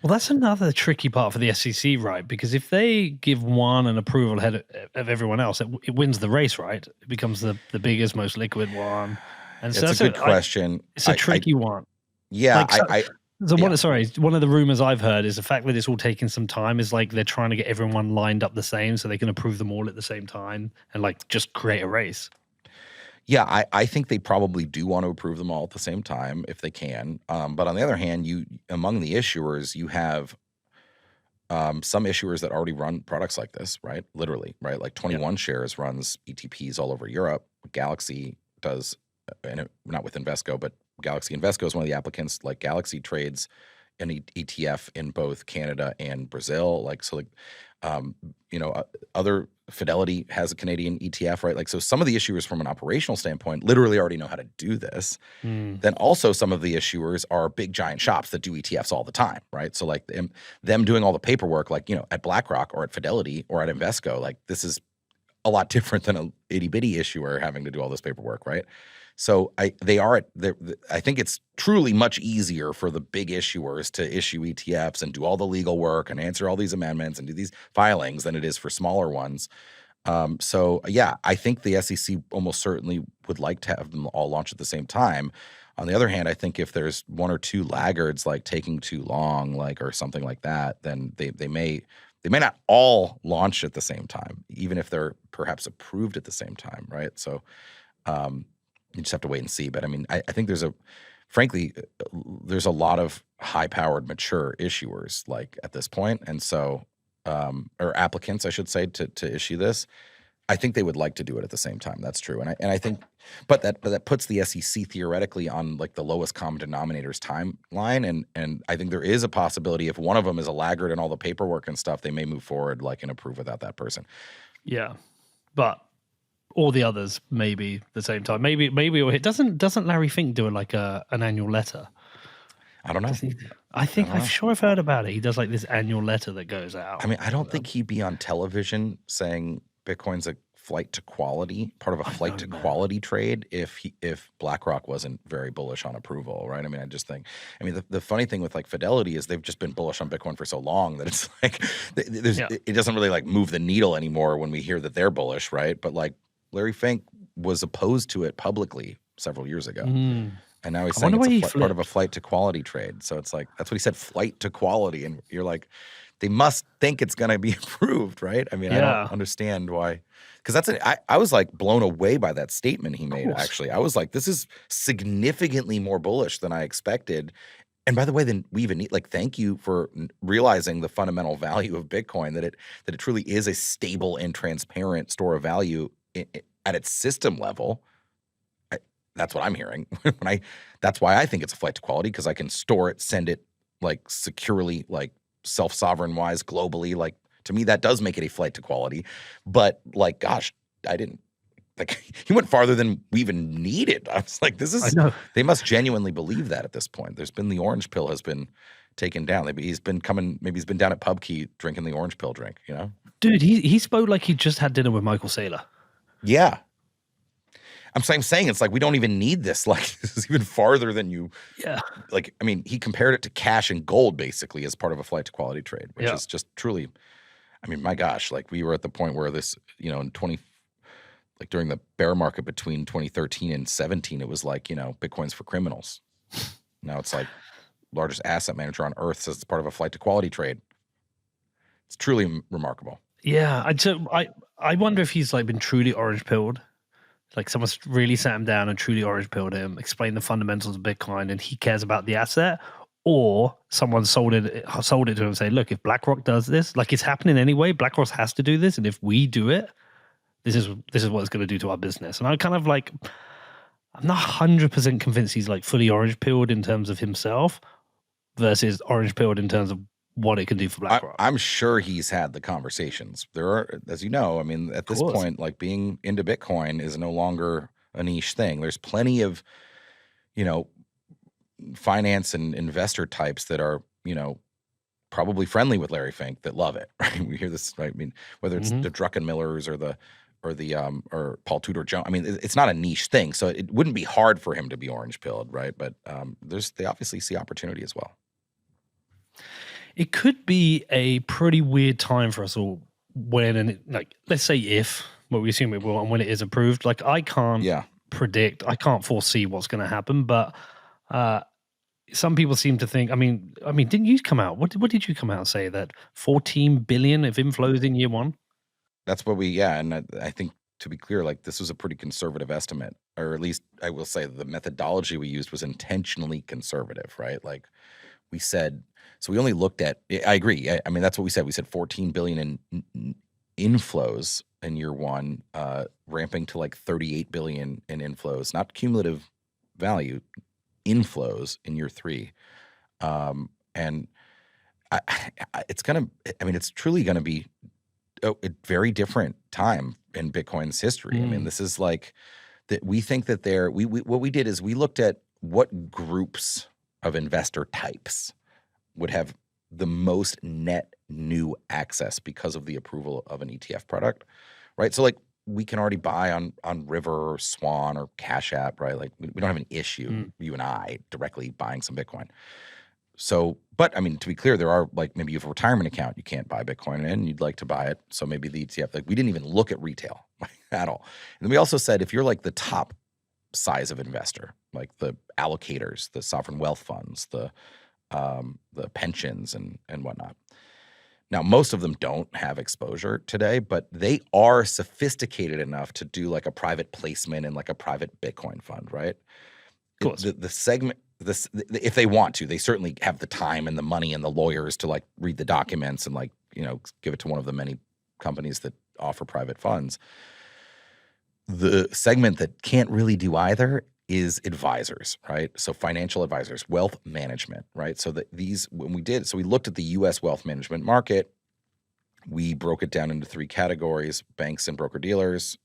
Well, that's another tricky part for the SEC, right? Because if they give one an approval ahead of everyone else, it wins the race, right? It becomes the biggest, most liquid one, and so It's a good question. it's a tricky one. Yeah, Like, so, yeah. one of the rumors I've heard is the fact that it's all taking some time is like they're trying to get everyone lined up the same so they can approve them all at the same time and like just create a race. Yeah, I think they probably do want to approve them all at the same time if they can. But on the other hand, among the issuers, you have some issuers that already run products like this, right? Literally, right? Like 21 Shares runs ETPs all over Europe. Galaxy does, not with Invesco, but Galaxy Invesco is one of the applicants. Like Galaxy trades an ETF in both Canada and Brazil. Like so, like other Fidelity has a Canadian ETF, right? Like so, some of the issuers from an operational standpoint literally already know how to do this. Then also some of the issuers are big giant shops that do ETFs all the time, right? So like them doing all the paperwork, like at BlackRock or at Fidelity or at Invesco, like this is a lot different than a itty bitty issuer having to do all this paperwork, right? So I think it's truly much easier for the big issuers to issue ETFs and do all the legal work and answer all these amendments and do these filings than it is for smaller ones. So yeah, I think the SEC almost certainly would like to have them all launch at the same time. On the other hand, I think if there's one or two laggards like taking too long, like or something like that, then they may not all launch at the same time, even if they're perhaps approved at the same time, right? So you just have to wait and see. But I mean, I think frankly, there's a lot of high-powered, mature issuers like at this point, and so or applicants, I should say, to issue this. I think they would like to do it at the same time. That's true, and I think, but that puts the SEC theoretically on like the lowest common denominators timeline, and I think there is a possibility if one of them is a laggard in all the paperwork and stuff, they may move forward like and approve without that person. Yeah, but all the others maybe at the same time. Maybe doesn't Larry Fink do like an annual letter? I don't know. I'm sure I've heard about it. He does like this annual letter that goes out. I mean, I don't think he'd be on television saying Bitcoin's a flight to quality, part of a flight to quality trade if BlackRock wasn't very bullish on approval, right? I mean, the funny thing with like Fidelity is they've just been bullish on Bitcoin for so long that it's like it doesn't really like move the needle anymore when we hear that they're bullish, right? But like Larry Fink was opposed to it publicly several years ago. And now he's saying it's part of a flight to quality trade. So it's like, that's what he said, flight to quality. And you're like, they must think it's going to be approved, right? I mean, I don't understand why. Because I was like blown away by that statement he made, actually. I was like, this is significantly more bullish than I expected. And by the way, then we even need, like, thank you for realizing the fundamental value of Bitcoin, that it truly is a stable and transparent store of value at its system level. That's what I'm hearing. That's why I think it's a flight to quality, because I can store it, send it like securely, like self-sovereign wise, globally. Like to me, that does make it a flight to quality. But like, gosh, I didn't like he went farther than we even needed. I was like, they must genuinely believe that at this point. There's been the orange pill has been taken down. Maybe he's been down at PubKey drinking the orange pill drink, Dude, he spoke like he just had dinner with Michael Saylor. Yeah. I'm saying it's like we don't even need this. Like this is even farther than you. Yeah. Like I mean, he compared it to cash and gold basically as part of a flight to quality trade, which is just truly. I mean, my gosh, like we were at the point where this, in during the bear market between 2013 and 17, it was like Bitcoin's for criminals. Now it's like largest asset manager on earth says it's part of a flight to quality trade. It's truly remarkable. Yeah, I wonder if he's like been truly orange pilled. Like someone's really sat him down and truly orange pilled him, explained the fundamentals of Bitcoin, and he cares about the asset, or someone sold it to him and say, look, if BlackRock does this, like it's happening anyway, BlackRock has to do this, and if we do it, this is what it's going to do to our business. And I'm kind of like, I'm not 100% convinced he's like fully orange pilled in terms of himself versus orange pilled in terms of what it can do for BlackRock. I'm sure he's had the conversations. There are, as you know, I mean, at this point, like being into Bitcoin is no longer a niche thing. There's plenty of, finance and investor types that are, probably friendly with Larry Fink that love it. Right? We hear this, right? I mean, whether it's the Druckenmillers or Paul Tudor Jones. I mean, it's not a niche thing, so it wouldn't be hard for him to be orange pilled, right? But they obviously see opportunity as well. it could be a pretty weird time for us all when, and like, let's say if, well, we assume it will, and when it is approved, like, I can't Yeah. predict, I can't foresee what's going to happen, but uh, some people seem to think. I mean, didn't you come out? What did you come out and say that 14 billion of inflows in year one? That's what yeah, and I think to be clear, like this was a pretty conservative estimate, or at least I will say the methodology we used was intentionally conservative, right? Like we said, so we only looked at. I agree. I mean, that's what we said. We said 14 billion in inflows in year one, ramping to like 38 billion in inflows, not cumulative value, inflows in year three, and it's gonna. I mean, it's truly gonna be a very different time in Bitcoin's history. I mean, this is like that. We think that we what we did is we looked at what groups of investor types would have the most net new access because of the approval of an ETF product, right? So like we can already buy on River or Swan or Cash App, right? Like we don't have an issue, you and I, directly buying some Bitcoin. So, but I mean, to be clear, there are like maybe you have a retirement account you can't buy Bitcoin in, and you'd like to buy it. So maybe the ETF, like we didn't even look at retail at all. And then we also said if you're like the top size of investor, like the allocators, the sovereign wealth funds, the pensions and whatnot. Now, most of them don't have exposure today, but they are sophisticated enough to do like a private placement and like a private Bitcoin fund, right? Of course. The segment, if they want to, they certainly have the time and the money and the lawyers to like read the documents and like, give it to one of the many companies that offer private funds. The segment that can't really do either is advisors, right? So financial advisors, wealth management, right? So that we looked at the US wealth management market, we broke it down into three categories: banks and broker dealers,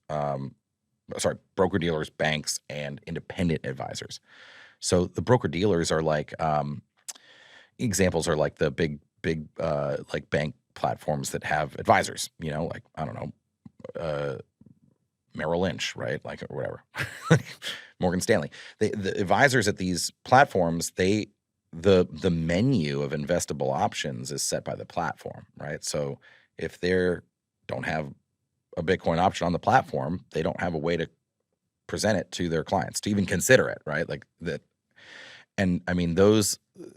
broker dealers, banks, and independent advisors. So the broker dealers are like, examples are like the big like bank platforms that have advisors, like, I don't know, Merrill Lynch, right? Like, or whatever, Morgan Stanley. The advisors at these platforms, the menu of investable options is set by the platform, right? So if they don't have a Bitcoin option on the platform, they don't have a way to present it to their clients to even consider it, right? Like that. And I mean,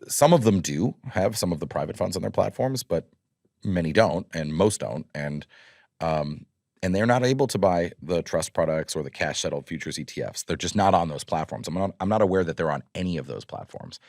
some of them do have some of the private funds on their platforms, but many don't, and most don't. And they're not able to buy the trust products or the cash settled futures ETFs. They're just not on those platforms. I'm not aware that they're on any of those platforms.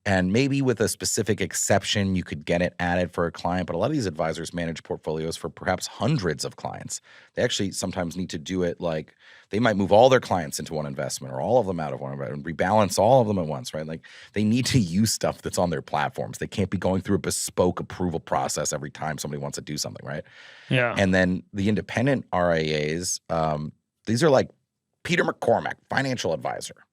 And maybe with a specific exception, you could get it added for a client. But a lot of these advisors manage portfolios for perhaps hundreds of clients. They actually sometimes need to do it like they might move all their clients into one investment or all of them out of one investment and rebalance all of them at once, right? Like they need to use stuff that's on their platforms. They can't be going through a bespoke approval process every time somebody wants to do something, right? Yeah. And then the independent RIAs, these are like Peter McCormack, financial advisor.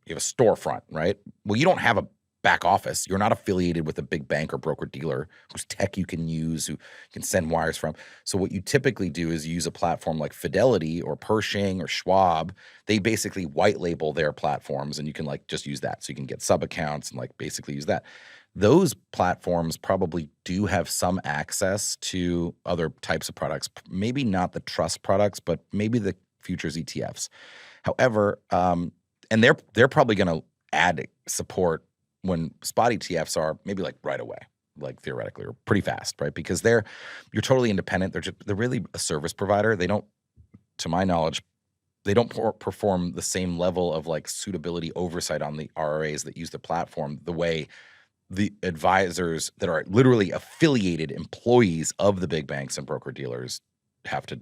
You have a storefront, right? Well, you don't have a back office. You're not affiliated with a big bank or broker dealer whose tech you can use, who you can send wires from. So what you typically do is use a platform like Fidelity or Pershing or Schwab. They basically white label their platforms, and you can like just use that. So you can get sub accounts and like basically use that. Those platforms probably do have some access to other types of products, maybe not the trust products, but maybe the futures ETFs. However, and they're probably going to add support when spot ETFs are maybe like right away, like theoretically, or pretty fast, right? Because you're totally independent. They're really a service provider. They don't, to my knowledge, they don't perform the same level of like suitability oversight on the RRAs that use the platform the way the advisors that are literally affiliated employees of the big banks and broker dealers have to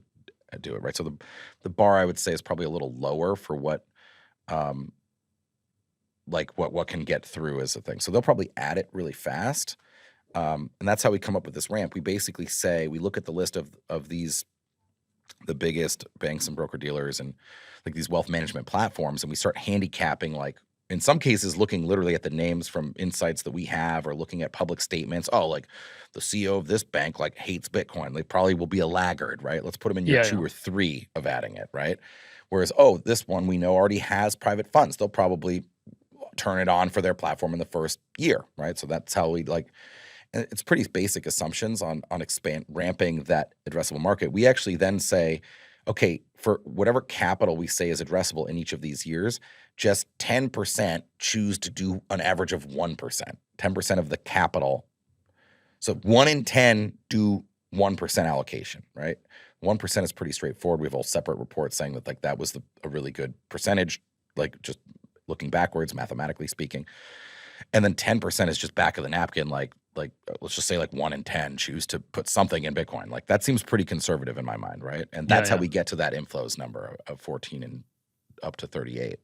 do it, right? So the bar, I would say, is probably a little lower for what what can get through as a thing. So they'll probably add it really fast. And that's how we come up with this ramp. We basically say, we look at the list of these, the biggest banks and broker dealers and like these wealth management platforms, and we start handicapping, like in some cases, looking literally at the names from insights that we have, or looking at public statements. Oh, like the CEO of this bank like hates Bitcoin. They probably will be a laggard, right? Let's put them in year 2 or 3 of adding it, right? Whereas, this one we know already has private funds. They'll probably turn it on for their platform in the first year, right? So that's how we like, it's pretty basic assumptions on ramping that addressable market. We actually then say, okay, for whatever capital we say is addressable in each of these years, just 10% choose to do an average of 1%. 10% of the capital. So 1 in 10 do 1% allocation, right? 1% is pretty straightforward. We have all separate reports saying that like that was a really good percentage, like just looking backwards, mathematically speaking. And then 10% is just back of the napkin, like let's just say like 1 in 10 choose to put something in Bitcoin. Like that seems pretty conservative in my mind, right? And that's how we get to that inflows number of 14 and up to 38.